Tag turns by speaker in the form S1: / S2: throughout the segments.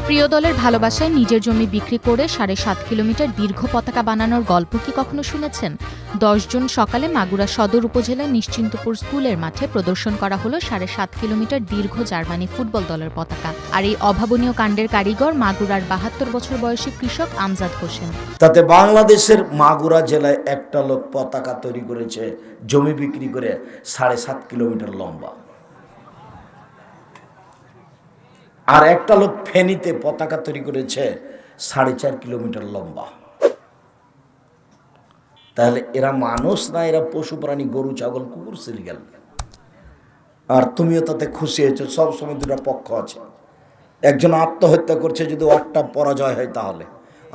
S1: প্রিয় দলের ভালোবাসায় নিজের জমি বিক্রি করে ৭.৫ কিলোমিটার দীর্ঘ পতাকা বানানোর গল্প কি কখনো শুনেছেন? ১০ জুন সকালে মাগুরা সদর উপজেলার নিশ্চিন্তপুর স্কুলের মাঠে প্রদর্শন করা হলো ৭.৫ কিলোমিটার দীর্ঘ জার্মানি ফুটবল দলের পতাকা। আর এই অভাবনীয় কাণ্ডের কারিগর মাগুরার ৭২ বছর বয়সী কৃষক আমজাদ হোসেন।
S2: তাতে বাংলাদেশের মাগুরা জেলায় একটা লোক পতাকা তৈরি করেছে জমি বিক্রি করে ৭.৫ কিলোমিটার লম্বা, আর একটা লোক ফেনীতে পতাকা তৈরি করেছে ৪.৫ কিলোমিটার লম্বা। তাহলে এরা মানুষ না, এরা পশু প্রাণী, গরু ছাগল কুকুর সিলগাল। আর তুমিও তাতে খুশি হয়েছো। সবসময় দুটা পক্ষ আছে, একজন আত্মহত্যা করছে যদি ওরটা পরাজয় হয় তাহলে,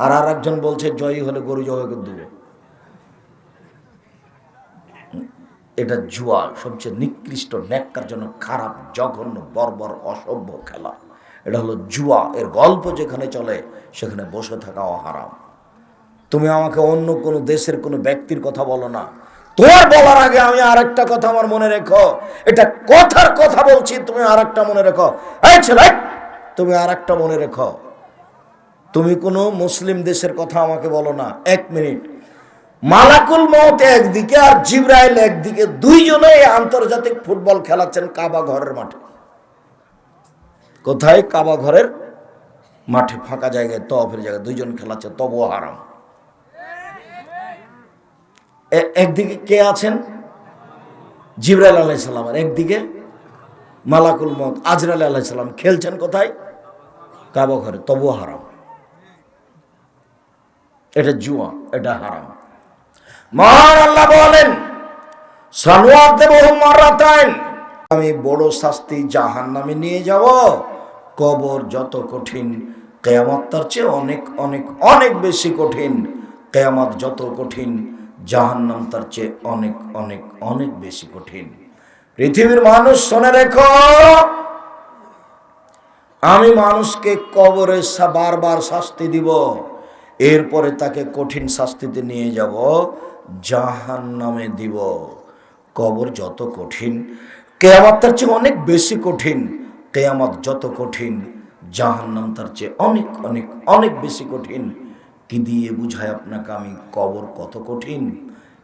S2: আর একজন বলছে জয়ী হলে গরু জবাই করে দেবো। এটা জুয়া, সবচেয়ে নিকৃষ্ট, ন্যাক্কারজনক, খারাপ, জঘন্য, বর্বর, অসভ্য খেলা। এটা হলো জুয়া। এর গল্প যেখানে চলে সেখানে বসে থাকাও হারাম। তুমি আমাকে অন্য কোনো দেশের কোনো ব্যক্তির কথা বলো না। তোমার বলার আগে আমি আরেকটা কথা আমার মনে রেখো, এটা কথার কথা বলছি, তুমি আরেকটা মনে রেখো। এই ছেলে, তুমি আরেকটা মনে রেখো, তুমি কোনো মুসলিম দেশের কথা আমাকে বলো না। ১ মিনিট, মালাকুল মউত একদিকে আর জিবরাইল একদিকে, দুইজনেই আন্তর্জাতিক ফুটবল খেলাচ্ছেন কাবা ঘরের মাঠে। কোথায়? কাবা ঘরের মাঠে, ফাঁকা জায়গায়, তওয়াফের জায়গায় দুইজন খেলাচ্ছে, তবুও হারাম। একদিকে কে আছেন? জিবরাইল আলাইহিস সালাম, আর একদিকে মালাকুল মউত আজরাইল আলাইহিস সালাম। খেলছেন কোথায়? কাবা ঘরে, তবুও হারাম। এটা জুয়া, এটা হারাম। মহান আল্লাহ বলেন, সানুআযিবুহুম মাররাতাইন, আমি বড় শাস্তি জাহান্নামে নিয়ে যাব। কবর যত কঠিন, কিয়ামত তার চেয়ে অনেক অনেক অনেক বেশি কঠিন। কিয়ামত যত কঠিন, জাহান্নাম তার চেয়ে অনেক অনেক অনেক বেশি কঠিন। পৃথিবীর মানুষ শুনে রেখো, আমি মানুষকে কবরে বারবার শাস্তি দিব, এরপরে তাকে কঠিন শাস্তিতে নিয়ে যাব, জাহান্নামে দিব। কবর যত কঠিন, কিয়ামত তার চেয়ে অনেক বেশি কঠিন। কিয়ামত যত কঠিন, জাহান্নাম তার চেয়ে অনেক অনেক অনেক বেশি কঠিন। কি দিয়ে বুঝায় আপনাকে আমি কবর কত কঠিন?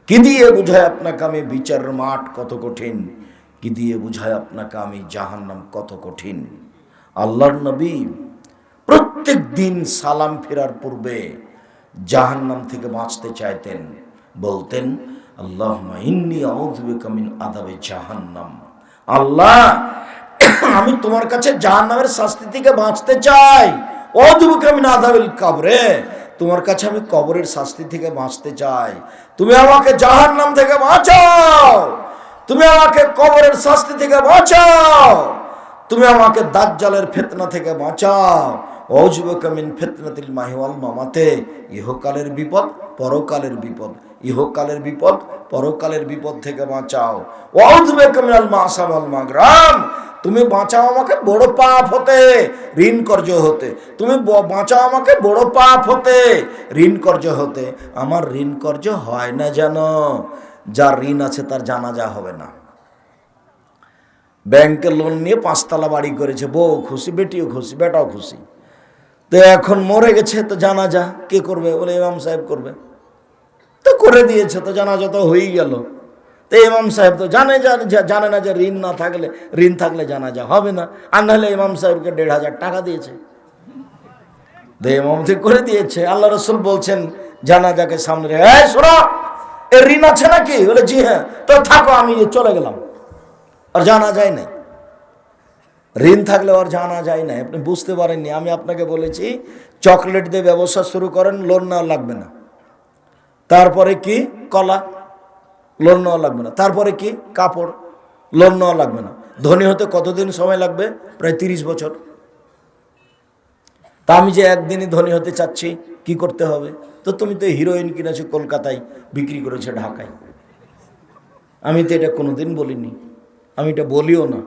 S2: কি দিয়ে বুঝায় আপনাকে আমি বিচারের মাঠ কত কঠিন? কি দিয়ে বুঝায় আপনাকে আমি জাহান্নাম কত কঠিন? আল্লাহর নবী প্রত্যেক দিন সালাম ফেরার পূর্বে জাহান্নাম থেকে বাঁচতে চাইতেন। বলতেন, আল্লাহুম্মা ইন্নী আউযু বিকা মিন আযাবি জাহান্নাম। আল্লাহ, আমি তোমার কাছে জাহান্নামের শাস্তি থেকে বাঁচতে চাই। আউযু বিকা মিন আযাবিল কবরে, তোমার কাছে আমি কবরের শাস্তি থেকে বাঁচতে চাই। তুমি আমাকে জাহান্নাম থেকে বাঁচাও, তুমি আমাকে কবরের শাস্তি থেকে বাঁচাও, তুমি আমাকে দাজ্জালের ফিতনা থেকে বাঁচাও। আউযু বিকা মিন ফিতনাতিল মাহি ওয়াল মামাতে, ইহকালের বিপদ, পরকালের বিপদ, ইহকালের বিপদ, পরকালের বিপদ থেকে বাঁচাও। আউযু বিকা মিনাল মাসাম ওয়াল মাগরাম, তুমি বাঁচাও আমাকে বড় পাপ হতে, ঋণ কর্য হতে। তুমি বাঁচাও আমাকে বড় পাপ হতে, ঋণ কর্য হতে। আমার ঋণ কর্য হয় না যেন। যার ঋণ আছে তার জানাজা হবে না। ব্যাংকে লোন নিয়ে ৫ তলা বাড়ি করেছে, বউ খুশি, বেটিও খুশি, বেটাও খুশি। তো এখন মরে গেছে, তো জানাজা কে করবে? বলে ইমাম সাহেব করবে। তো করে দিয়েছে, তো জানাজা তো হয়েই গেল। তো ইমাম সাহেব তো জানে না যে ঋণ না থাকলে, ঋণ থাকলে জানাজা হবে না। আর নাহলে ইমাম সাহেবকে ১৫০০ টাকা দিয়েছে, ইমাম করে দিয়েছে। আল্লাহ রাসূল বলছেন জানাজাকে সামনে রেখে, এই শোনো, এর ঋণ আছে নাকি? বলে জি হ্যাঁ। তো থাকো, আমি চলে গেলাম। আর জানা যায় নাই, ঋণ থাকলে আর জানা যায় না। আপনি বুঝতে পারেননি। আমি আপনাকে বলেছি চকলেট দিয়ে ব্যবসা শুরু করেন, লোন নেওয়া লাগবে না। তারপরে কি? কলা, লোন নেওয়া লাগবে না। তারপরে কি? কাপড়, লোন নেওয়া লাগবে না। ধনী হতে কতদিন সময় লাগবে? প্রায় ৩০ বছর। তা আমি যে একদিনই ধনী হতে চাচ্ছি, কি করতে হবে? তো তুমি তো হিরোইন কিনেছো কলকাতায়, বিক্রি করেছো ঢাকায়। আমি তো এটা কোনোদিন বলিনি, আমি এটা বলিও না।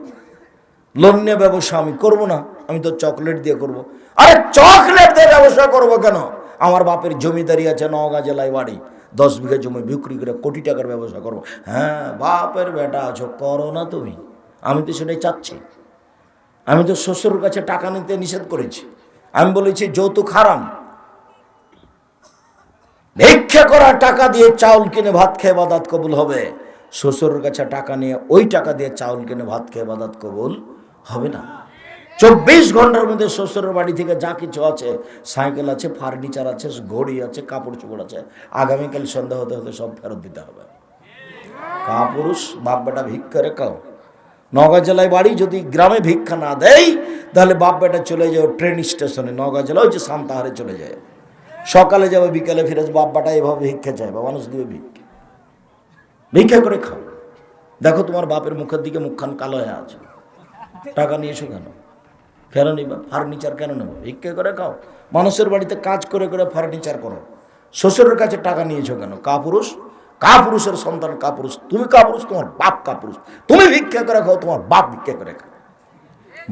S2: লোন নিয়ে ব্যবসা আমি করব না, আমি তো চকলেট দিয়ে করব। আরে চকলেট দিয়ে ব্যবসা করব কেন? আমার বাপের জমিদারি আছে, নওগাঁ জেলায় বাড়ি, 10 বিঘা জমি বিক্রি করে কোটি টাকার ব্যবসা করব। হ্যাঁ, বাপের বেটা আছো, করো না তুমি। আমি তো সেটাই চাচ্ছি। আমি তো শ্বশুরের কাছে টাকা নিতে নিষেধ করেছি, আমি বলেছি যৌতুক হারাম। ভিক্ষা করা টাকা দিয়ে চাউল কিনে ভাত খেয়ে ইবাদত কবুল হবে, শ্বশুরের কাছে টাকা নিয়ে ওই টাকা দিয়ে চাউল কিনে ভাত খেয়ে ইবাদত কবুল হবে না। 24 ঘন্টার মধ্যে শ্বশুরের বাড়ি থেকে যা কিছু আছে, সাইকেল আছে, ফার্নিচার আছে, ঘড়ি আছে, কাপড় চোপড় আছে, আগামীকাল সন্ধ্যা হতে হতে সব ফেরত দিতে হবে। কাপুরুষ বাপ বেটা ভিক্ষা রেখাও। নওগাঁ জেলায় বাড়ি, যদি গ্রামে ভিক্ষা না দেয় তাহলে বাপ বেটা চলে যাও ট্রেন স্টেশনে, নওগাঁ জেলা ওই যে সান্তাহারে চলে যায়, সকালে যাবে বিকালে ফিরে বাপ বেটা এভাবে ভিক্ষা চাইবে, মানুষ দিবে ভিক্ষা, ভিক্ষা করে খাও। দেখো তোমার বাপের মুখের দিকে মুখখান কালো হয়ে আছে, টাকা নিয়েছো কেন? কেন নিবা? ফার্নিচার কেন নেবো? ভিক্ষা করে খাও। মানুষের বাড়িতে কাজ করে করে ফার্নিচার করো, শ্বশুরের কাছে টাকা নিয়েছো কেন? কাপুরুষ, কাপুরুষের সন্তান কাপুরুষ। তুমি কাপুরুষ, তোমার বাপ কাপুরুষ। তুমি ভিক্ষা করে খাও, তোমার বাপ ভিক্ষা করে খাও।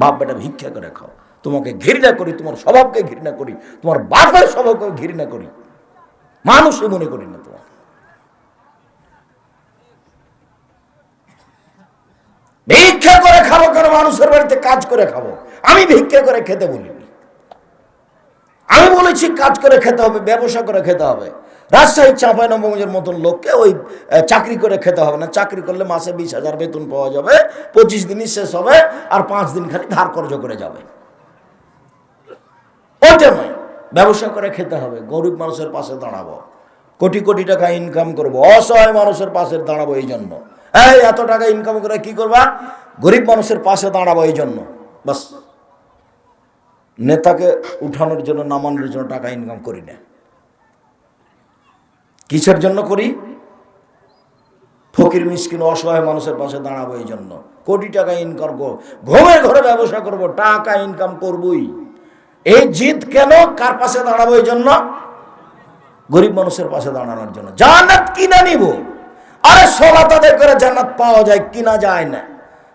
S2: বাপ বেটা ভিক্ষা করে খাও। তোমাকে ঘৃণা করি, তোমার স্বভাবকে ঘৃণা করি, তোমার বাপের স্বভাবকে ঘৃণা করি, মানুষই মনে করি না তোমাকে। ভিক্ষা করে খাবো কেন? মানুষের বাড়িতে কাজ করে খাবো। আমি ভিক্ষা করে খেতে বলিনি, আমি বলেছি কাজ করে খেতে হবে, ব্যবসা করে খেতে হবে। রাজশাহী চাঁপাইনবাবগঞ্জের মতন লোককে ওই চাকরি করে খেতে হবে না। চাকরি করলে মাসে 20,000 বেতন পাওয়া যাবে, 25 দিনই শেষ হবে, আর 5 দিন খালি ধার কর্জ করে যাবে। ওইটা নয়, ব্যবসা করে খেতে হবে। গরিব মানুষের পাশে দাঁড়াবো, কোটি কোটি টাকা ইনকাম করবো, অসহায় মানুষের পাশে দাঁড়াবো। এই জন্য এই এত টাকা ইনকাম করে কি করবা? গরিব মানুষের পাশে দাঁড়াবো এই জন্য। বাস, নেতাকে উঠানোর জন্য, নামানোর জন্য টাকা ইনকাম করি না। কিসের জন্য করি? ফকির মিসকিন অসহায় মানুষের পাশে দাঁড়াবো এই জন্য। কোটি টাকা ইনকাম করবো, ঘুমে ঘরে ব্যবসা করব, টাকা ইনকাম করবই। এই জিদ কেন? কার পাশে দাঁড়াবো? এই জন্য, গরিব মানুষের পাশে দাঁড়ানোর জন্য। জান্নাত কিনা নিব। আরে সালাত আদায় করে জান্নাত পাওয়া যায়, কিনা যায় না।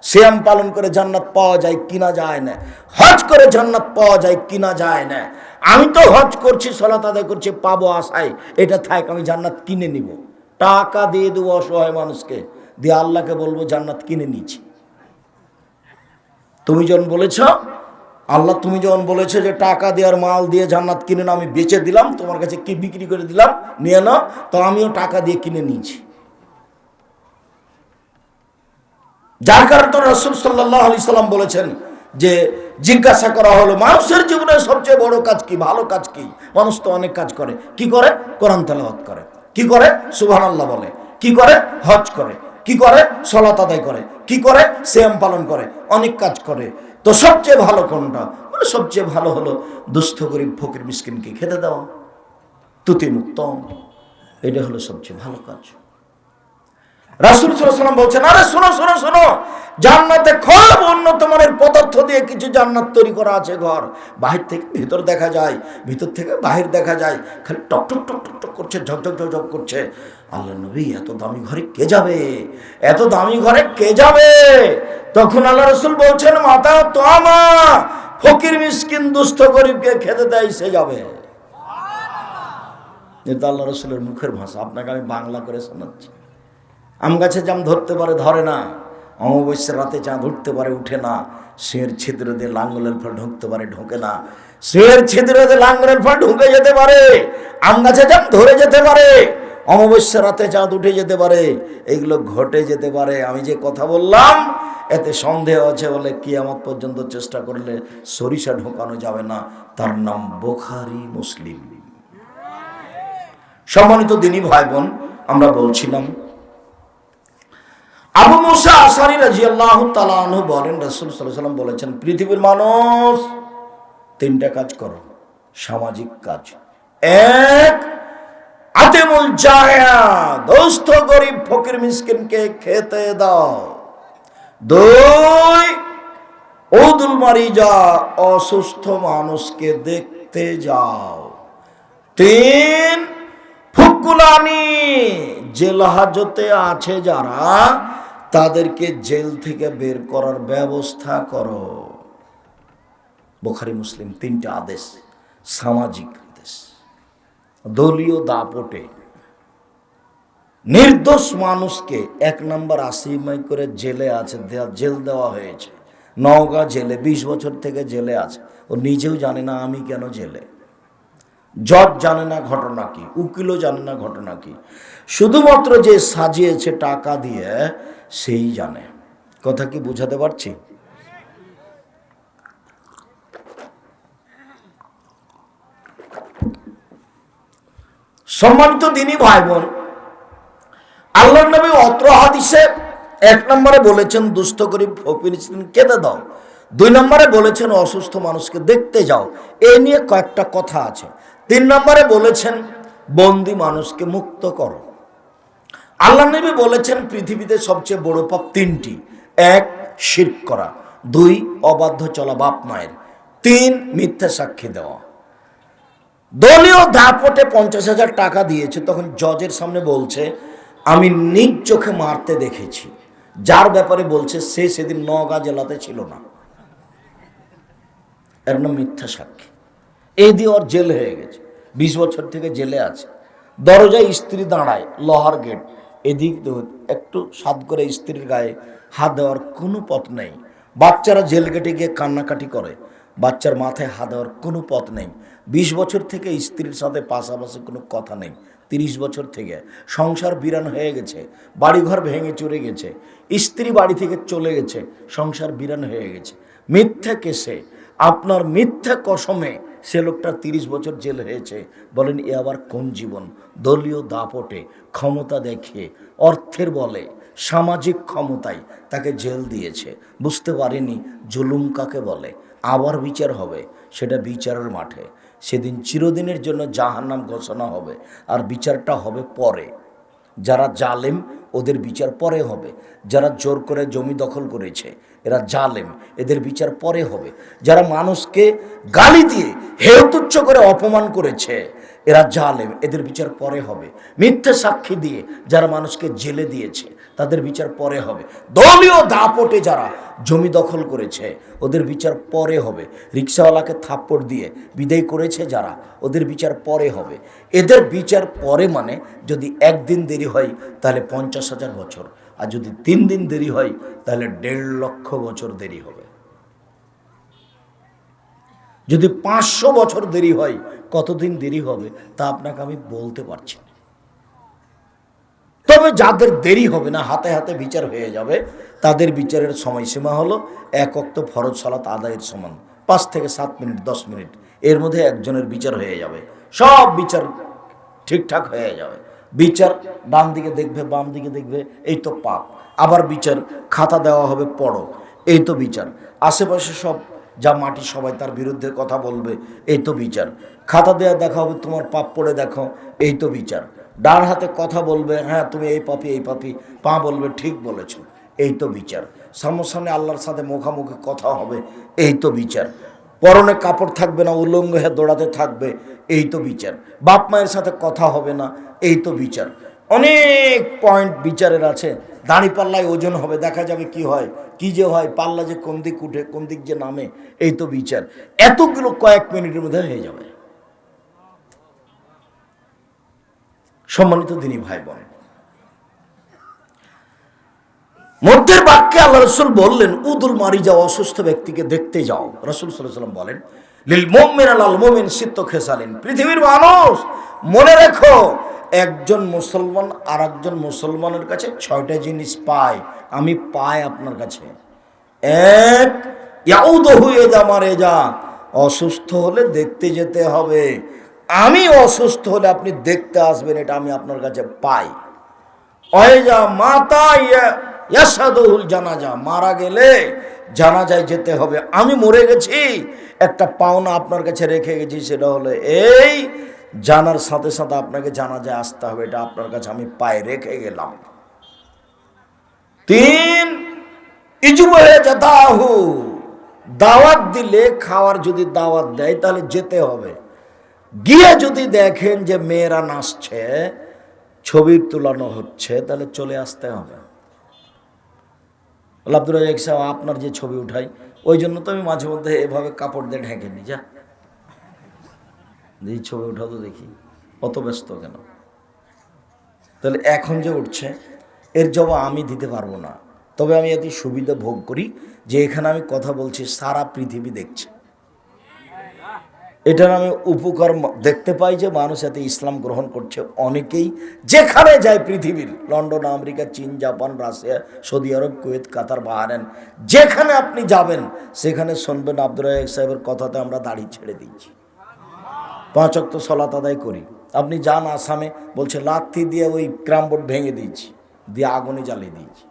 S2: সিয়াম পালন করে জান্নাত পাওয়া যায়, কিনা যায় না। হজ করে জান্নাত পাওয়া যায়, কিনা যায় না। আমি তো হজ করছি, সালাত আদায় করছি, পাবো আশায়, এটা থাক, আমি জান্নাত কিনে নিব। টাকা দিয়ে দেবো অসহায় মানুষকে, দিয়ে আল্লাহকে বলবো জান্নাত কিনে নিচ্ছি। তুমি যখন বলেছ, আল্লাহ তুমি যখন বলেছো যে টাকা দেওয়ার মাল দিয়ে জান্নাত কিনে নাও, আমি বেচে দিলাম, তোমার কাছে কি বিক্রি করে দিলাম, নিয়ে নাও, তো আমিও টাকা দিয়ে কিনে নিয়েছি। যার কারণে তো রাসূল সাল্লাল্লাহু আলাইহি সাল্লাম বলেছেন যে জিজ্ঞাসা করা হলো মানুষের জীবনে সবচেয়ে বড় কাজ কি, ভালো কাজ কি? মানুষ তো অনেক কাজ করে। কি করে? কোরআন তেলাওয়াত করে। কি করে? সুবহানাল্লাহ বলে। কি করে? হজ করে। কি করে? সালাত আদায় করে। কি করে? সিয়াম পালন করে। অনেক কাজ করে। তো সবচেয়ে ভালো কোনটা? মানে সবচেয়ে ভালো হলো দুস্থ গরিব ফকির মিসকিনকে খেতে দেওয়া, তুতি মুক্ত, এটা হলো সবচেয়ে ভালো কাজ। রাসূল সাল্লাল্লাহু আলাইহি ওয়াসাল্লাম বলছেন, আরে শোনো শোনো শোনো, জান্নাতে খুব উন্নত মানের পদার্থ দিয়ে কিছু জান্নাত তৈরি করা আছে। ঘর বাহির থেকে ভিতর দেখা যায়, ভিতর থেকে বাহির দেখা যায়, খালি টক টক টক টক টক করছে, ঝকঝক ঝকঝক করছে। আল্লাহ নবী, এত দামি ঘরে কে যাবে? এত দামি ঘরে কে যাবে? তখন আল্লাহ রাসূল বলছেন, মাতা তো আমা, ফকির মিসকিন দুস্থ গরিবকে খেতে দেয়, সে যাবে। এটা আল্লাহ রাসূলের মুখের ভাষা, আপনাকে আমি বাংলা করে শোনাচ্ছি। আম গাছে জাম ধরতে পারে, ধরে না। অমাবস্যার রাতে চাঁদ উঠতে পারে, উঠে না। সিংহের ছিদ্র দিয়ে লাঙ্গলের ফল ঢুকতে পারে, ঢোকে না। সিংহের ছিদ্র দিয়ে লাঙ্গলের ফল ঢুকে যেতে পারে, আম গাছে জাম ধরে যেতে পারে, অমাবস্যার রাতে চাঁদ উঠে যেতে পারে, এগুলো ঘটে যেতে পারে। আমি যে কথা বললাম এতে সন্দেহ আছে বলে কিয়ামত পর্যন্ত চেষ্টা করলে সরিষা ঢোকানো যাবে না। তার নাম বুখারী, মুসলিম। সম্মানিত দিনী ভাই বোন, আমরা বলছিলাম আবু মুসা আশআরী রাদিয়াল্লাহু তাআলা আনহু বলেন, রাসূল সাল্লাল্লাহু আলাইহি ওয়াসাল্লাম বলেছেন, পৃথিবীর মানুষ 3টা কাজ করো, সামাজিক কাজ। 1, আতিমুল জায়া, দুস্থ গরিব ফকির মিসকিনকে খেতে দাও। 2, উদুল মারিজা, অসুস্থ মানুষকে দেখতে যাও। 3, ফুকুলানি, জেল হাজতে আছে যারা, তাদেরকে জেল থেকে বের করার ব্যবস্থা করো। বুখারী মুসলিম, 3টা আদেশ, সামাজিক আদেশ। দলীয় দাপটে নির্দোষ মানুষকে 1 নম্বর আসামি করে জেলে আছে, জেল দেওয়া হয়েছে। নওগাঁ জেলে 20 বছর থেকে জেলে আছে, ও নিজেও জানে না আমি কেন জেলে। জজ জানে না ঘটনা কি, উকিলও জানে না ঘটনা কি, শুধুমাত্র যে সাজিয়েছে টাকা দিয়ে সেই জানে। কথা কি বোঝাতে পারছি? সম্মানিত দিনী ভাই বোন, আল্লাহর নবী অত্র হাদিসে 1 নম্বরে বলেছেন দুস্থ গরিব ফকির কেঁদে দাও, 2 নম্বরে বলেছেন অসুস্থ মানুষকে দেখতে যাও, এ নিয়ে কয়েকটা কথা আছে। 3 নম্বরে বলেছেন বন্দি মানুষকে মুক্ত করো। আল্লাহ নবী বলেছেন পৃথিবীতে সবচেয়ে বড় পাপ 3টি। 1 শিরক করা, 2 অবাধ্য চলা বাপ মায়ের, 3 মিথ্যা সাক্ষী দেওয়া। দলীয় দাপটে 50,000 টাকা দিয়েছে, তখন জজের সামনে বলছে আমি নিজ চোখে মারতে দেখেছি, যার ব্যাপারে বলছে সে সেদিন নওগাঁ জেলাতে ছিল না, এর নাম মিথ্যা সাক্ষী। এই দিয়ে ওর জেল হয়ে গেছে, 20 বছর থেকে জেলে আছে। দরজায় স্ত্রী দাঁড়ায়, লোহার গেট, এদিক একটু সাদ করে স্ত্রীর গায়ে হাত দেওয়ার কোনো পথ নেই। বাচ্চারা জেল গেটে গিয়ে কান্নাকাটি করে, বাচ্চার মাথায় হাত দেওয়ার কোনো পথ নেই। 20 বছর থেকে স্ত্রীর সাথে পাশাপাশি কোনো কথা নেই। 30 বছর থেকে সংসার বিরান হয়ে গেছে, বাড়িঘর ভেঙে চড়ে গেছে, স্ত্রী বাড়ি থেকে চলে গেছে, সংসার বিরান হয়ে গেছে। মিথ্যা কেসে, আপনার মিথ্যা কসমে সে লোকটা 30 বছর জেল হয়েছে। বলেন এ আবার কোন জীবন? দলীয় দাপটে, ক্ষমতা দেখিয়ে, অর্থের বলে, সামাজিক ক্ষমতায় তাকে জেল দিয়েছে। বুঝতে পারেনি জুলুম কাকে বলে। আবার বিচার হবে, সেটা বিচারের মাঠে। সেদিন চিরদিনের জন্য জাহান্নাম ঘোষণা হবে, আর বিচারটা হবে পরে। যারা জালেম ওদের বিচার পরে হবে। যারা জোর করে জমি দখল করেছে এরা জালেম, এদের বিচার পরে হবে। যারা মানুষকে গালি দিয়ে হেয় তুচ্ছ করে অপমান করেছে এরা জালেম, এদের বিচার পরে হবে। মিথ্যে সাক্ষী দিয়ে যারা মানুষকে জেলে দিয়েছে তাদের বিচার পরে হবে। দলীয় দাপটে যারা জমি দখল করেছে ওদের বিচার পরে হবে। রিক্সাওয়ালাকে থাপ্পড় দিয়ে বিদায় করেছে যারা, ওদের বিচার পরে হবে। এদের বিচার পরে মানে যদি 1 দিন দেরি হয় তাহলে 50,000 বছর, আর যদি 3 দিন দেরি হয় তাহলে 1.5 লক্ষ বছর দেরি হবে। যদি 500 বছর দেরি হয় কতদিন দেরি হবে তা আপনাকে আমি বলতে পারছি না। তবে যাদের দেরি হবে না, হাতে হাতে বিচার হয়ে যাবে, তাদের বিচারের সময়সীমা হলো 1 ওয়াক্ত ফরজ সালাত আদায়ের সমান, 5 থেকে 7 মিনিট 10 মিনিট, এর মধ্যে একজনের বিচার হয়ে যাবে। সব বিচার ঠিকঠাক হয়ে যাবে। বিচার ডান দিকে দেখবে, বাম দিকে দেখবে, এই তো পাপ। আবার বিচার খাতা দেওয়া হবে, পড়ো, এই তো বিচার। আশেপাশে সব যা মাটি সবাই তার বিরুদ্ধে কথা বলবে, এই তো বিচার। খাতা দেওয়া দেখা হবে, তোমার পাপ পড়ে দেখো, এই তো বিচার। ডান হাতে কথা বলবে, হ্যাঁ তুমি এই পাপি এই পাপি, পা বলবে ঠিক বলেছ, এই তো বিচার। সামনাসামনি আল্লাহর সাথে মুখামুখি কথা হবে, এই তো বিচার। পরনে কাপড় থাকবে না, উলঙ্গ হয়ে দৌড়াতে থাকবে, এই তো বিচার। বাপ মায়ের সাথে কথা হবে না, এই তো বিচার। অনেক পয়েন্ট বিচারের আছে। দাঁড়ি পাল্লায় ওজন হবে, দেখা যাবে কি হয়, কি যে হয়, পাল্লা যে কোন দিক উঠে কোন দিক যে নামে, এই তো বিচার। এতগুলো কয়েক মিনিটের মধ্যে হয়ে যাবে। সম্মানিত দিনী ভাই বোন, মধ্যের বাক্যে আল্লাহ রসুল বললেন উদুল মারি যাও, অসুস্থ ব্যক্তিকে দেখতে যাও। রাসূল সাল্লাল্লাহু আলাইহি ওয়াসাল্লাম বলেন লিল মুমিন আলাল মুমিন সিত্তু খেসালিন, পৃথিবীর মানুষ মনে রেখো একজন মুসলমান আর একজন মুসলমানের কাছে 6টা জিনিস পায়, আমি পাই আপনার কাছে। 1 ইয়াউদহু ইযা মারিজা, অসুস্থ হলে দেখতে যেতে হবে। আমি অসুস্থ হলে আপনি দেখতে আসবেন, এটা আমি আপনার কাছে পাই। ওয়াইজা মাতা ইয়াশহাদুল জানাজা, মারা গেলে জানাজায় যেতে হবে। আমি মরে গেছি, একটা পাওনা আপনার কাছে রেখে গেছি, সেটা হলো এই জানার সাথে সাথে আপনাকে জানাজায় আসতে হবে, এটা আপনার কাছে আমি পায়ে রেখে গেলাম। 3 ইজুবাহে জাতাহু, দাওয়াত দিলে, খাওয়ার যদি দাওয়াত দেয় তাহলে যেতে হবে। গিয়ে যদি দেখেন যে মেয়েরা নাচছে, ছবি তোলানো হচ্ছে, তাহলে চলে আসতে হবে। আব্দুর রাজ্জাক সাহেব আপনার যে ছবি উঠাই, ওই জন্য তো আমি মাঝে মধ্যে এভাবে কাপড় দিয়ে ঢেকে নি, যা এই ছবি উঠাও তো দেখি, অত ব্যস্ত কেন? তাহলে এখন যে উঠছে এর জবাব আমি দিতে পারবো না, তবে আমি এত সুবিধা ভোগ করি যে এখানে আমি কথা বলছি সারা পৃথিবী দেখছে। এটার আমি উপকার দেখতে পাই যে মানুষ এতে ইসলাম গ্রহণ করছে অনেকেই, যেখানে যায় পৃথিবীর, লন্ডন, আমেরিকা, চীন, জাপান, রাশিয়া, সৌদি আরব, কুয়েত, কাতার, বাহরাইন, যেখানে আপনি যাবেন সেখানে শুনবেন আব্দুর রাজ্জাক সাহেবের কথাতে আমরা দাড়ি ছেড়ে দিয়েছি, 5 ওয়াক্ত সালাত আদায় করি। আপনি যান আসামে, বলছে লাথি দিয়ে ওই ক্রাম বোর্ড ভেঙে দিয়েছি, দিয়ে আগুনে জ্বালিয়ে দিয়েছি।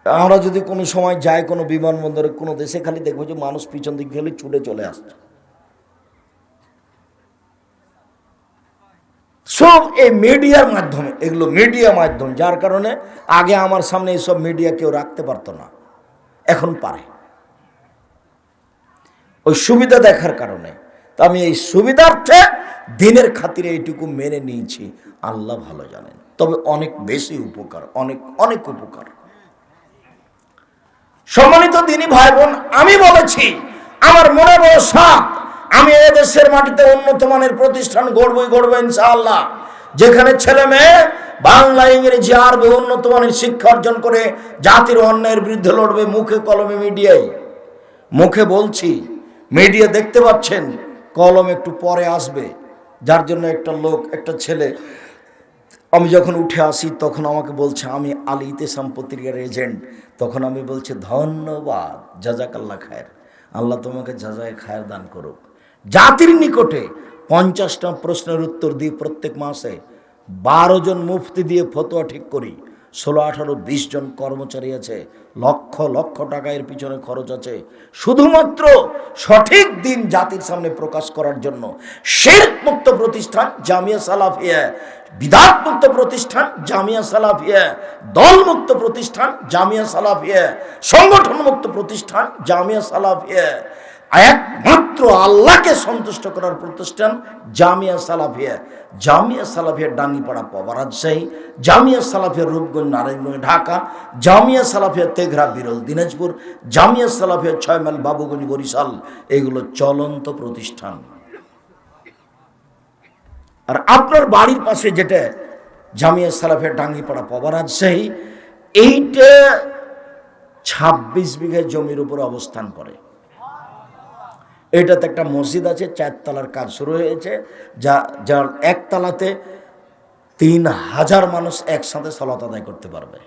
S2: আমরা যদি কোনো সময় যাই কোনো বিমানবন্দরে, কোনো দেশে, খালি দেখবো যে মানুষ পিছন দিক গেলে ছুটে চলে আসছে। সব এই মিডিয়ার মাধ্যমে, এগুলো মিডিয়া মাধ্যম, যার কারণে আগে আমার সামনে এইসব মিডিয়া কেউ রাখতে পারতো না, এখন পারে, ওই সুবিধা দেখার কারণে। তা আমি এই সুবিধার্থে দিনের খাতিরে এইটুকু মেনে নিয়েছি, আল্লাহ ভালো জানেন। তবে অনেক বেশি উপকার, অনেক অনেক উপকার। সম্মানিত দিনী ভাই বোন, আমি বলেছি আমার মনে বড় সাধ, আমি এদেশের মাটিতে উন্নত মানের প্রতিষ্ঠান গড়বই গড়বো ইনশাআল্লাহ, যেখানে ছেলে মেয়ে বাংলা, ইংরেজি, আরবি উন্নত মানের শিক্ষা অর্জন করে জাতির অন্যায়ের বিরুদ্ধে লড়বে, মুখে কলমে মিডিয়ায়। মুখে বলছি, মিডিয়া দেখতে পাচ্ছেন, কলম একটু পরে আসবে। যার জন্য একটা লোক, একটা ছেলে, আমি যখন উঠে আসি তখন আমাকে বলছে আমি আল ইতিসাম পত্রিকার এজেন্ট। তখন আমি বলছি ধন্যবাদ, জাজাকাল্লাহ খায়ের, আল্লাহ তোমাকে জাজায় খায়ের দান করুক। জাতির নিকটে 50টা প্রশ্নের উত্তর দিই প্রত্যেক মাসে, 12 জন মুফতি দিয়ে ফতোয়া ঠিক করি, 16, 18, 20 জন কর্মচারী আছে, লক্ষ লক্ষ টাকা এর পিছনে খরচ আছে, শুধুমাত্র সঠিক দিন জাতির সামনে প্রকাশ করার জন্য। শিরক মুক্ত প্রতিষ্ঠান জামিয়া সালাফিয়া, বিদআত মুক্ত প্রতিষ্ঠান জামিয়া সালাফিয়া, দল মুক্ত প্রতিষ্ঠান জামিয়া সালাফিয়া, সংগঠন মুক্ত প্রতিষ্ঠান জামিয়া সালাফিয়া, একমাত্র আল্লাহকে সন্তুষ্ট করার প্রতিষ্ঠান জামিয়া সালাফিয়া। জামিয়া সালাফিয়া ডাঙ্গিপাড়া পাবা রাজশাহী, জামিয়া সালাফিয়া রূপগঞ্জ নারায়ণগঞ্জ ঢাকা, জামিয়া সালাফিয়া তেঘরা বিরল দিনাজপুর, জামিয়া সালাফিয়া 6 মাইল বাবুগঞ্জ বরিশাল। এগুলো চলন্ত প্রতিষ্ঠান। আর আপনার বাড়ির পাশে যেটা জামিয়া সালাফিয়া ডাঙ্গিপাড়া পাবা রাজশাহী, এইটা 26 বিঘা জমির উপর অবস্থান করে। এটাতে একটা মসজিদ আছে, 4 তলার কাজ শুরু হয়েছে, যার 1 তলাতে 3000 মানুষ একসাথে সালাত আদায় করতে পারবে।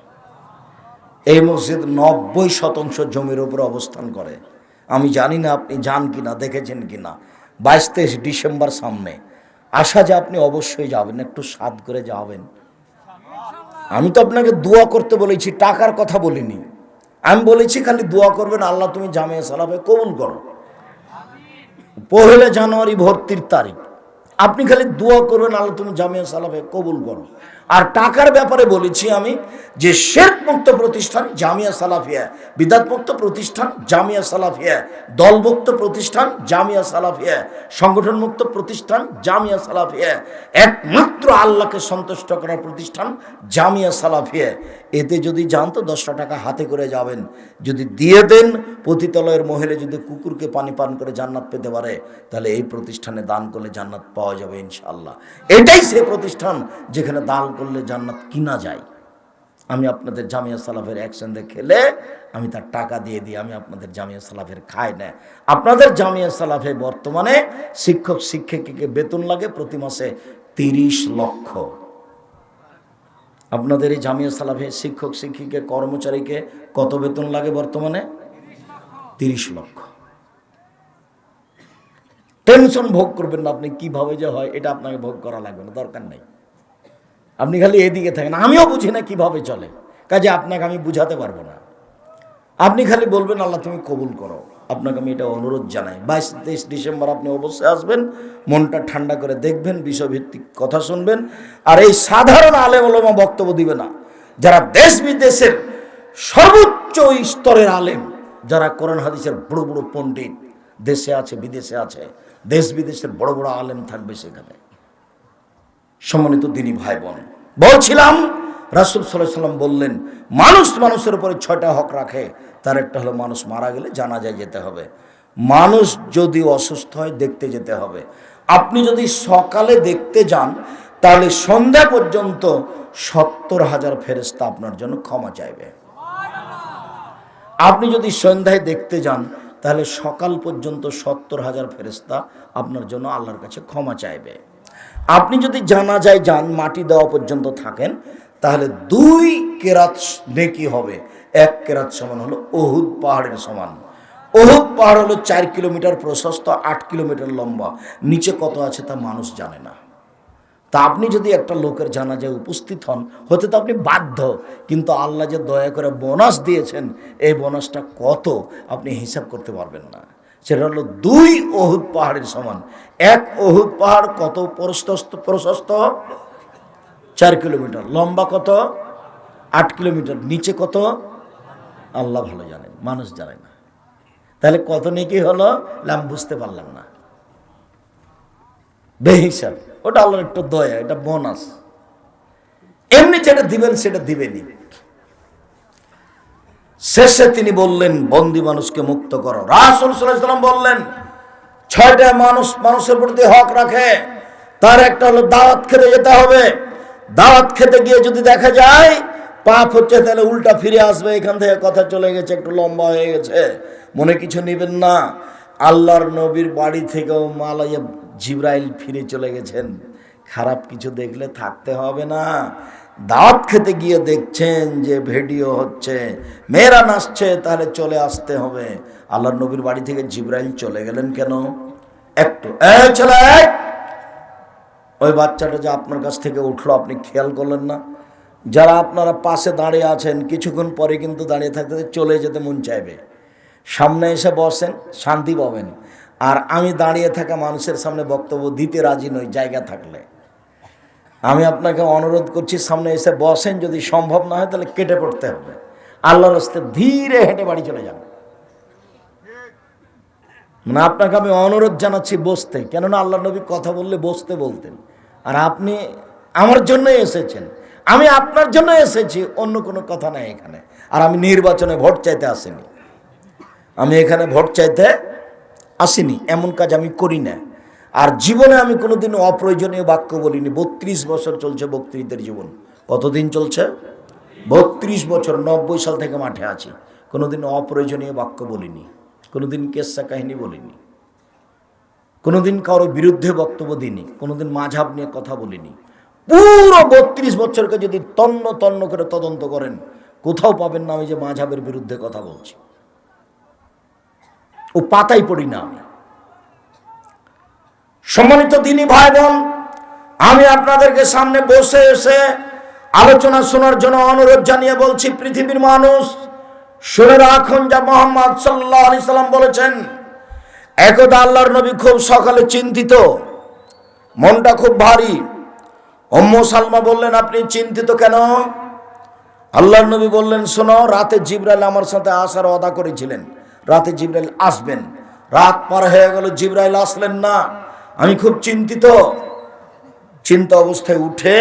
S2: এই মসজিদ 90% জমির উপর অবস্থান করে। আমি জানি না আপনি যান কিনা, দেখেছেন কিনা। 22-23 ডিসেম্বর সামনে, আশা যে আপনি অবশ্যই যাবেন, একটু সাধ করে যাবেন। আমি তো আপনাকে দোয়া করতে বলেছি, টাকার কথা বলিনি। আমি বলেছি খালি দোয়া করবেন, আল্লাহ তুমি জামিয়া সালাফে কবুল করো। 1 জানুয়ারি ভর্তির তারিখ, আপনি খালি দোয়া করবেন, আল্লাহ তুমি জামিয়া সালাফে কবুল করো। আর টাকার ব্যাপারে বলেছি আমি যে শিরক মুক্ত প্রতিষ্ঠান জামিয়া সালাফিয়া, বিদআত মুক্ত প্রতিষ্ঠান জামিয়া সালাফিয়া, দলমুক্ত প্রতিষ্ঠান জামিয়া সালাফিয়া, সংগঠন মুক্ত প্রতিষ্ঠান জামিয়া সালাফিয়া, একমাত্র আল্লাহকে সন্তুষ্ট করার প্রতিষ্ঠান জামিয়া সালাফিয়া। এতে যদি যান তো 10টা টাকা হাতে করে যাবেন, যদি দিয়ে দেন, পতিতালয়ের মহিলা যদি কুকুরকে পানি পান করে জান্নাত পেতে পারে, তাহলে এই প্রতিষ্ঠানে দান করলে জান্নাত পাওয়া যাবে ইনশাআল্লাহ। এটাই সে প্রতিষ্ঠান যেখানে দান করলে জান্নাত কিনা যায়। আমি আপনাদের জামিয়া সালাফের অ্যাকশন খেলে আমি তার টাকা দিয়ে দিই, আমি আপনাদের জামিয়া সালাফের খাই না। আপনাদের জামিয়া সালাফে বর্তমানে শিক্ষক শিক্ষিকাকে বেতন লাগে প্রতি মাসে 30 লক্ষ। আপনাদের এই জামিয়া সালাফে শিক্ষক শিক্ষিকা কর্মচারীকে কত বেতন লাগে বর্তমানে? 30 লক্ষ। টেনশন ভোগ করবেন না আপনি, কিভাবে যে হয় এটা আপনাকে ভোগ করা লাগবে না, দরকার নেই। আপনি খালি এদিকে থাকেন, আমিও বুঝি না কিভাবে চলে, কাজে আপনাকে আমি বুঝাতে পারবো না। আপনি খালি বলবেন আল্লাহ তুমি কবুল করো। আপনাকে আমি এটা অনুরোধ জানাই, 22-23 ডিসেম্বর আপনি অবশ্যই আসবেন, মনটা ঠান্ডা করে দেখবেন, বিষয়ভিত্তিক কথা শুনবেন। আর এই সাধারণ আলেম ওলামা বক্তব্য দিবে না, যারা দেশ বিদেশের সর্বোচ্চ স্তরের আলেম, যারা কোরআন হাদিসের বড় বড় পণ্ডিত দেশে আছে বিদেশে আছে, দেশ বিদেশের বড় বড় আলেম থাকবে সেখানে। সম্মানিত দিনী ভাই বোন, বলছিলাম রাসূল সাল্লাল্লাহু আলাইহি ওয়াসাল্লাম বললেন, মানুষ মানুষের উপরে 6টা হক রাখে, তার একটা হলো মানুষ মারা গেলে জানাজায় যেতে হবে, মানুষ যদি অসুস্থ হয় দেখতে যেতে হবে। আপনি যদি সকালে দেখতে যান তাহলে সন্ধ্যা পর্যন্ত 70,000 ফেরেশতা আপনার জন্য ক্ষমা চাইবে। আপনি যদি সন্ধ্যায় দেখতে যান তাহলে সকাল পর্যন্ত 70,000 ফেরেশতা আপনার জন্য আল্লাহর কাছে ক্ষমা চাইবে। আপনি যদি জানাজায় যান, মাটি দেওয়া পর্যন্ত থাকেন, তাহলে 2 কেরাত নেকি হবে। 1 কেরাত সমান হলো উহুদ পাহাড়ের সমান। উহুদ পাহাড় হলো 4 কিলোমিটার প্রশস্ত, 8 কিলোমিটার লম্বা। নিচে কত আছে তা মানুষ জানে না। তা আপনি যদি একটা লোকের জানাজায় উপস্থিত হন, হতে তো আপনি বাধ্য, কিন্তু আল্লাহ যে দয়া করে বোনাস দিয়েছেন, এই বোনাসটা কত আপনি হিসাব করতে পারবেন না। সেটা হলো 2 উহুদ পাহাড়ের সমান। 1 উহুদ পাহাড় কত প্রশস্ত? 4 কিলোমিটার। লম্বা কত? 8 কিলোমিটার। নিচে কত? আল্লাহ ভালো জানেন, মানুষ জানে না। তাহলে কত নেকি হলো? আমি বুঝতে পারলাম না, বেহিসাব। ওটা আল্লাহর একটু দয়া, এটা বোনাস। এমনি যেটা দিবেন সেটা দিবেনই। শেষে তিনি বললেন, বন্দী মানুষকে মুক্ত করো। রাসূল সাল্লাল্লাহু আলাইহি ওয়াসাল্লাম বললেন, 6টা মানুষের প্রতি হক রাখে। তার একটা হলো দাওয়াত খেতে যেতে হবে। দাওয়াত খেতে গিয়ে যদি দেখা যায় পাপ হচ্ছে, তাহলে উল্টা ফিরে আসবে, এখান থেকে কথা চলে গেছে, একটু লম্বা হয়ে গেছে, মনে কিছু নেবেন না। আল্লাহর নবীর বাড়ি থেকেও মালাইয়া জিবরাইল ফিরে চলে গেছেন। খারাপ কিছু দেখলে থাকতে হবে না। দাওয়াত খেতে গিয়ে দেখছেন যে ভিডিও হচ্ছে, মেয়েরা নাচছে, তাহলে চলে আসতে হবে। আল্লাহর নবীর বাড়ি থেকে জিবরাইল চলে গেলেন কেন? একটু চলে, ওই বাচ্চাটা যে আপনার কাছ থেকে উঠলো, আপনি খেয়াল করলেন না? যারা আপনারা পাশে দাঁড়িয়ে আছেন, কিছুক্ষণ পরে কিন্তু দাঁড়িয়ে থাকতে চলে যেতে মন চাইবে। সামনে এসে বসেন, শান্তি পাবেন। আর আমি দাঁড়িয়ে থাকা মানুষের সামনে বক্তব্য দিতে রাজি নই জায়গা থাকলে। আমি আপনাকে অনুরোধ করছি, সামনে এসে বসেন। যদি সম্ভব না হয় তাহলে কেটে পড়তে হবে। আল্লাহর রাস্তে ধীরে হেঁটে বাড়ি চলে যান। মানে আপনাকে আমি অনুরোধ জানাচ্ছি বসতে, কেননা আল্লাহ নবী কথা বললে বসতে বলতেন। আর আপনি আমার জন্যই এসেছেন, আমি আপনার জন্য এসেছি, অন্য কোনো কথা নাই এখানে। আর আমি নির্বাচনে ভোট চাইতে আসিনি, আমি এখানে ভোট চাইতে আসিনি, এমন কাজ আমি করি না। আর জীবনে আমি কোনোদিন অপ্রয়োজনীয় বাক্য বলিনি। 32 বছর চলছে বক্তৃতার জীবন। কতদিন চলছে? 32 বছর। 90 সাল থেকে মাঠে আছি। কোনোদিন অপ্রয়োজনীয় বাক্য বলিনি, কোনোদিন কেসা কাহিনী বলিনি, কোনোদিন কারো বিরুদ্ধে বক্তব্য দিইনি, কোনোদিন মাঝহাব নিয়ে কথা বলিনি। পুরো 32 বছরকে যদি তন্ন তন্ন করে তদন্ত করেন, কোথাও পাবেন না আমি যে মাঝহাবের বিরুদ্ধে কথা বলছি। ও পাতাই পড়ি না আমি। সম্মানিত দিনী ভাই বোন, আমি আপনাদেরকে সামনে বসে এসে আলোচনা শোনার জন্য অনুরোধ জানিয়ে বলছি, পৃথিবীর মানুষ শুনে রাখুন, যা মুহাম্মদ সাল্লাল্লাহু আলাইহি সাল্লাম বলেছেন। একদা আল্লাহর নবী খুব সকালে চিন্তিত, মনটা খুব ভারী। উম্মু সালমা বললেন, আপনি চিন্তিত কেন? আল্লাহর নবী বললেন, শোনো, রাতে জিবরাইল আমার সাথে আসার ওয়াদা করেছিলেন, রাতে জিবরাইল আসবেন। রাত পার হয়ে গেল, জিবরাইল আসলেন না। আমি খুব চিন্তিত। চিন্তা অবস্থায় উঠে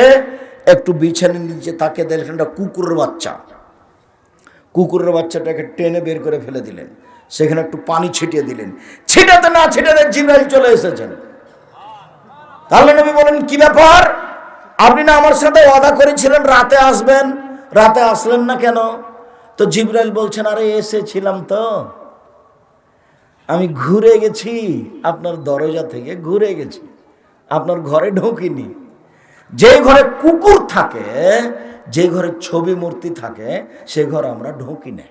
S2: একটু বিছানার নিচে তাকে দেখলেন একটা কুকুরের বাচ্চা। কুকুরের বাচ্চাটাকে টেনে বের করে ফেলে দিলেন, সেখানে একটু পানি ছিটিয়ে দিলেন। ছিটাতে না ছিটাতে জিবরাইল চলে এসেছেন। তাহলে নবী বলেন, কি ব্যাপার? আপনি না আমার সাথে ওয়াদা করেছিলেন রাতে আসবেন, রাতে আসলেন না কেন? তো জিবরাইল বলছেন, আরে এসেছিলাম তো, আমি ঘুরে গেছি, আপনার দরজা থেকে ঘুরে গেছি, আপনার ঘরে ঢুকিনি। যে ঘরে কুকুর থাকে, যে ঘরে ছবি মূর্তি থাকে, সে ঘরে আমরা ঢুকি না।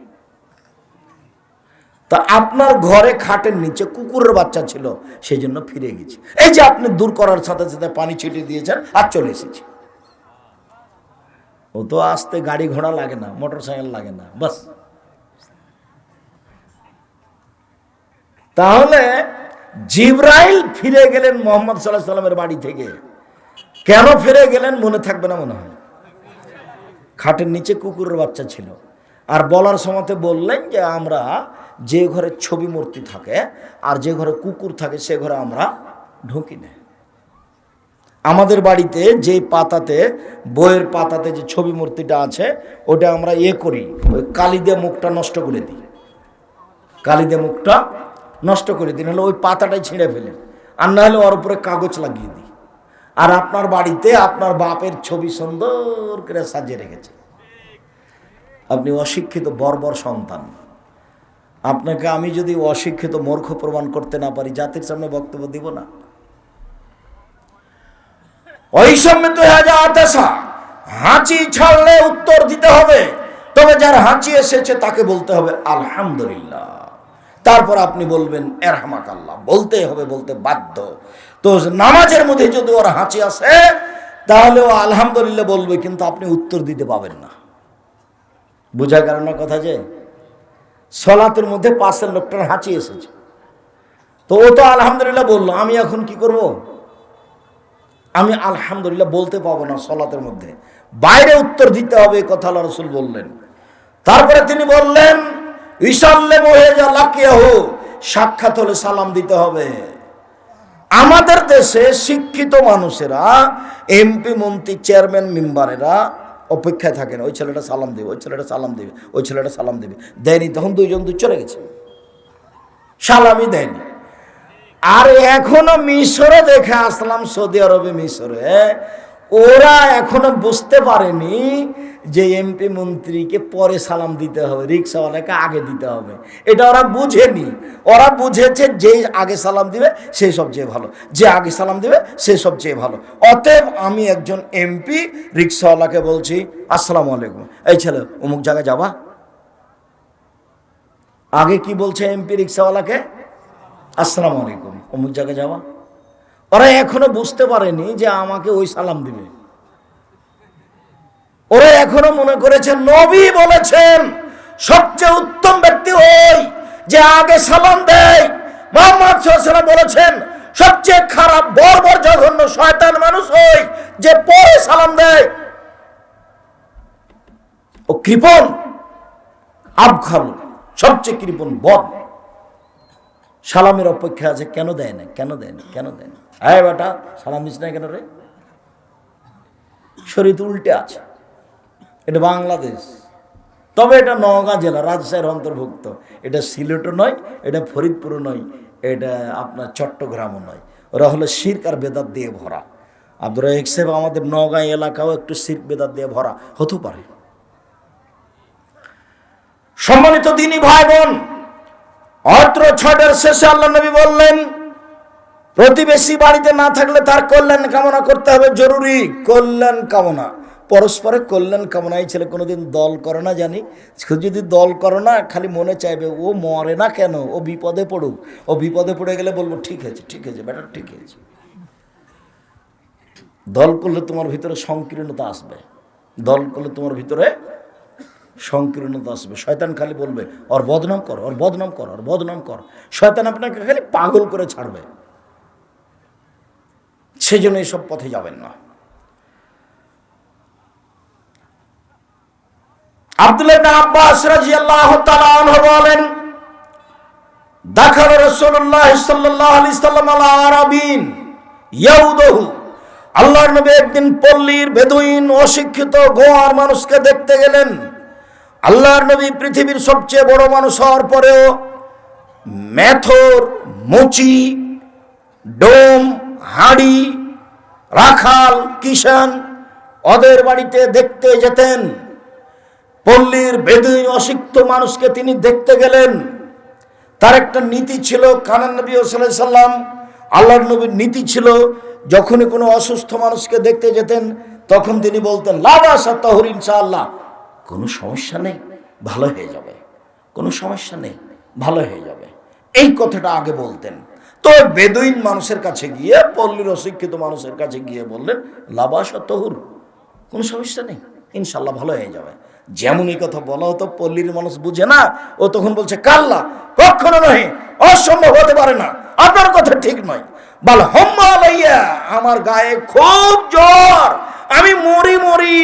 S2: তা আপনার ঘরে খাটের নিচে কুকুরের বাচ্চা ছিল, সেই জন্য ফিরে গেছি। এই যে আপনি দূর করার সাথে সাথে পানি ছিটিয়ে দিয়েছেন, আর চলে এসেছি। ও তো আসতে গাড়ি ঘোড়া লাগে না, মোটর সাইকেল লাগে না, বাস। তাহলে জিবরাইল ফিরে গেলেন মুহাম্মদ সাল্লাল্লাহু আলাইহি সাল্লামের বাড়ি থেকে। কেন ফিরে গেলেন মনে থাকবে না মনে হয়। খাটের নিচে কুকুরের বাচ্চা ছিল, আর বলার সময়তে বললেন যে আমরা যে ঘরে ছবি মূর্তি থাকে আর যে ঘরে কুকুর থাকে, সে ঘরে আমরা ঢুকি না। আমাদের বাড়িতে যে পাতাতে, বইয়ের পাতাতে যে ছবি মূর্তিটা আছে, ওটা আমরা করি, ওই কালি দিয়ে মুখটা নষ্ট করে দিই, কালি দিয়ে মুখটা নষ্ট করে দিই, নাহলে ওই পাতাটাই ছিঁড়ে ফেলে, আর না হলে ওর উপরে কাগজ লাগিয়ে দিই। আর আপনার বাড়িতে আপনার বাপের ছবি সুন্দর করে সাজিয়ে রেখেছে। আপনি অশিক্ষিত বর্বর সন্তান। আপনাকে আমি যদি অশিক্ষিত মূর্খ প্রমাণ করতে না পারি, জাতির সামনে বক্তব্য দিব না। ওই সময় তো হাঁচি ছাড়লে উত্তর দিতে হবে, তবে যার হাঁচি এসেছে তাকে বলতে হবে আলহামদুলিল্লাহ, তারপর আপনি বলবেন এরহামাকাল্লাহ, বলতে হবে, বলতে বাধ্য। তো নামাজের মধ্যে যদি ওর হাঁচি আসে তাহলে ও আলহামদুলিল্লাহ বলবে, কিন্তু আপনি উত্তর দিতে পাবেন না। বোঝা গেল না কথা? যে সলাতের মধ্যে পাশের লোকটার হাঁচি এসেছে, তো ও তো আলহামদুলিল্লাহ বললো, আমি এখন কি করব? আমি আলহামদুলিল্লাহ বলতে পাবো না সলাতের মধ্যে, বাইরে উত্তর দিতে হবে, এই কথা আল্লাহ রাসূল বললেন। তারপরে তিনি বললেন ইসাল্লামু ইযা লাকিয়াহু, সাক্ষাৎ হলে সালাম দিতে হবে। আমাদের দেশে শিক্ষিত মানুষেরা, এমপি মন্ত্রী চেয়ারম্যান মেম্বারেরা অপেক্ষায় থাকে না, ওই ছেলেটা সালাম দেবে, ওই ছেলেটা সালাম দেবে, ওই ছেলেটা সালাম দেবে, দেয়নি, তখন দুইজন চলে গেছে, সালামই দেয়নি। আর এখনো মিশরে দেখে আসলাম, সৌদি আরবে, মিশরে ওরা এখনো বুঝতে পারেনি যে এমপি মন্ত্রীকে পরে সালাম দিতে হবে, রিক্সাওয়ালাকে আগে দিতে হবে। এটা ওরা বুঝেনি। ওরা বুঝেছে যে আগে সালাম দিবে সে সবচেয়ে ভালো, যে আগে সালাম দিবে সে সবচেয়ে ভালো। অতএব আমি একজন এমপি, রিক্সাওয়ালাকে বলছি আসসালামু আলাইকুম, এই ছেলে অমুক জায়গায় যাবা? আগে কি বলছে এমপি রিক্সাওয়ালাকে? আসসালামু আলাইকুম, অমুক জায়গায় যাওয়া। ওরা এখনো বুঝতে পারেনি যে আমাকে ওই সালাম দিবে। ওরা এখনো মনে করেছে নবী বলেছেন সবচেয়ে উত্তম ব্যক্তি ওই যে আগে সালাম দেয়। মুহাম্মদ সাল্লাল্লাহু আলাইহি ওয়াসাল্লাম বলেছেন সবচেয়ে খারাপ, বর্বর, জঘন্য, শয়তান মানুষ ওই যে পরে সালাম দেয়। ও কৃপণ, আবখাল, সবচেয়ে কৃপণ, বদ। সালামের অপেক্ষা আছে, কেন দেয় না, কেন দেয় না, কেন দেয় না? হ্যাঁ বেটা সালাম দিস না কেন রে? শরীয়ত উল্টে আছে। এটা বাংলাদেশ, তবে এটা নওগাঁ জেলা, রাজশাহীর অন্তর্ভুক্ত। এটা সিলেটও নয়, এটা ফরিদপুরও নয়, এটা আপনার চট্টগ্রামও নয়। ওরা হলো শিরক আর বেদাত দিয়ে ভরা। আব্দুর রাজ্জাক সাহেব আমাদের নওগাঁ এলাকাও একটু শিরক বেদাত দিয়ে ভরা হতে পারে। সম্মানিত দিনী ভাই বোন, অত্র ছটের শেষে আল্লাহ নবী বললেন প্রতিবেশী বাড়িতে না থাকলে তার কল্যাণ কামনা করতে হবে, জরুরি কল্যাণ কামনা, পরস্পরের কল্যাণ কামনা। এই ছেলে কোনোদিন দল করে না জানি, যদি দল করে না খালি মনে চাইবে ও মরে না কেন, ও বিপদে পড়ুক, ও বিপদে পড়ে গেলে বলবো ঠিক আছে, ঠিক আছে বেটা, ঠিক আছে। দল করলে তোমার ভিতরে সংকীর্ণতা আসবে, দল করলে তোমার ভিতরে সংকীর্ণতা আসবে। শয়তান খালি বলবে ওর বদনাম কর, ওর বদনাম কর, ওর বদনাম কর। শয়তান আপনাকে খালি পাগল করে ছাড়বে। সেজন্য এইসব পথে যাবেন না। আব্দুল্লাহ ইবনে আব্বাস রাদিয়াল্লাহু তাআলা আনহু বলেন দাখাল রাসূলুল্লাহ সাল্লাল্লাহু আলাইহি ওয়াসাল্লাম আলা আরাবিন ইয়াউদহু, আল্লাহর নবী একদিন পল্লীর বেদুইন অশিক্ষিত গোয়ার মানুষকে দেখতে গেলেন। আল্লাহর নবী পৃথিবীর সবচেয়ে বড় মানুষ হওয়ার পরেও মেথর, মুচি, ডোম, হাড়ি, রাখাল, কিষান ওদের বাড়িতে দেখতে যেতেন। পল্লীর বেদুইন অশিক্ষিত মানুষকে তিনি দেখতে গেলেন। তার একটা নীতি ছিল, কানান নবী সাল্লাল্লাহু আলাইহি সাল্লাম, আল্লাহর নবীর নীতি ছিল যখনই কোনো অসুস্থ মানুষকে দেখতে যেতেন তখন তিনি বলতেন লা বাসা তাহুর ইনশাআল্লাহ, কোনো সমস্যা নেই, ভালো হয়ে যাবে, কোনো সমস্যা নেই, ভালো হয়ে যাবে। এই কথাটা আগে বলতেন। তো বেদুইন মানুষের কাছে গিয়ে, পল্লীর অশিক্ষিত মানুষের কাছে গিয়ে বললেন লা বাসা তাহুর, কোনো সমস্যা নেই, ইনশাআল্লাহ ভালো হয়ে যাবে। যেমন এই কথা বলা হতো, পল্লীর মানুষ বুঝে না, ও তখন বলছে কাল্লা, কখনো নয়, অসম্ভব হতে পারে না, আপনার কথা ঠিক নয়। বল হম্মা আলাইয়া, আমার গায়ে খুব জ্বর, আমি মরি মরি,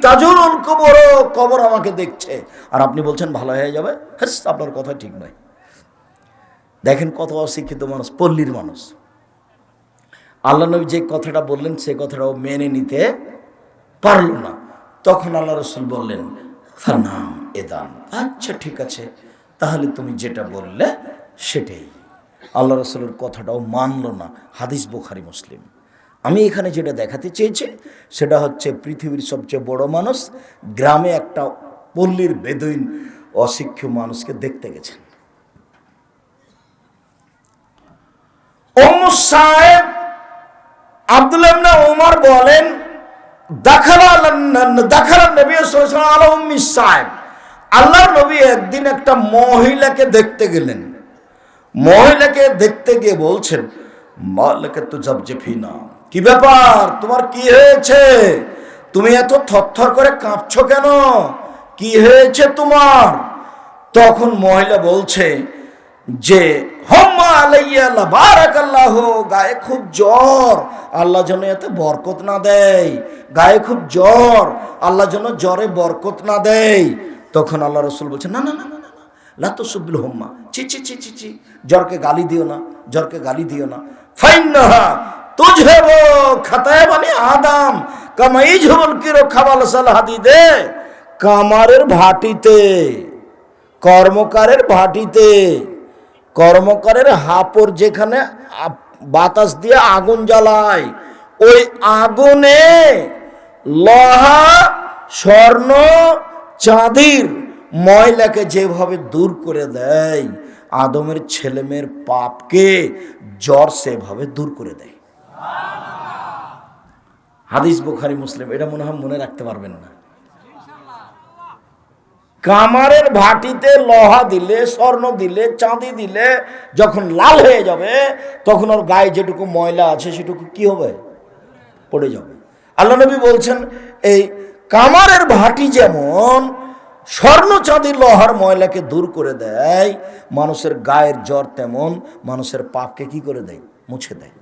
S2: তাজুরুল কবর, কবর আমাকে দেখছে, আর আপনি বলছেন ভালো হয়ে যাবে। হ্যাঁ, আপনার কথা ঠিক নয়। দেখেন কত অশিক্ষিত মানুষ, পল্লীর মানুষ। আল্লাহ নবী যে কথাটা বললেন সে কথাটাও মেনে নিতে পারল না। তখন আল্লাহ রাসূল বললেন ফানাম এদান, আচ্ছা ঠিক আছে, তাহলে তুমি যেটা বললে সেটাই। আল্লাহ রাসূলের কথাটাও মানল না। হাদিস বুখারী, মুসলিম। আমি এখানে যেটা দেখাতে চেয়েছি সেটা হচ্ছে পৃথিবীর সবচেয়ে বড় মানুষ গ্রামে একটা পল্লীর বেদুইন অশিক্ষিত মানুষকে দেখতে গেছেন। উম্মু সাহেব আব্দুল্লাহ ইবনে ওমর বলেন, দাখালান নবী সাল্লাল্লাহু আলাইহি ওয়াসাল্লাম আলা উম্মি সাহেব, আল্লাহর নবী একদিন একটা মহিলাকে দেখতে গেলেন। মহিলাকে দেখতে গিয়ে বলছেন, মালাকা তুজাবজিফিনা, কি ব্যাপার, তোমার কি হয়েছে, তুমি এত থরথর করে কাঁপছো কেন, কি হয়েছে তোমার? তখন মহিলা বলছে যে হুম্মা আলাইয়া লা বারাকাল্লাহু, গায়ে খুব জ্বর, আল্লাহ যেন এতে বরকত না দেয়, গায়ে খুব জ্বর, আল্লাহ যেন জ্বরে বরকত না দেয়। তখন আল্লাহ রাসূল বলছেন, না না না না না, লা তুসবিল হুম্মা, চি চি চি চি চি, জ্বরকে গালি দিও না, জ্বরকে গালি দিও না। ফাইন্নাহা তুজহিবু খাতায়া বানি আদম কামা ইজহুল কিরু খাবাল সাল হাদিদে, কামারের ভাটিতে, কর্মকারের ভাটিতে, কর্মকারের হাপড় যেখানে বাতাস দিয়ে আগুন জ্বালায়, ওই আগুনে লোহা, স্বর্ণ, চাঁদির ময়লাকে যেভাবে দূর করে দেয়, আদমের ছেলেমেয়ের পাপকে জ্বর সেভাবে দূর করে দেয়। হাদিস বুখারী মুসলিম, এটা মনে হয় মনে রাখতে পারবেন না। কামারের ভাটিতে লোহা দিলে, স্বর্ণ দিলে, চাঁদি দিলে যখন লাল হয়ে যাবে, তখন ওর গায়ে যেটুকু ময়লা আছে সেটুকু কি হবে? পড়ে যাবে। আল্লাহ নবী বলছেন, এই কামারের ভাটি যেমন স্বর্ণ চাঁদি লোহার ময়লাকে দূর করে দেয়, মানুষের গায়ের জ্বর তেমন মানুষের পাপকে কি করে দেয়? মুছে দেয়।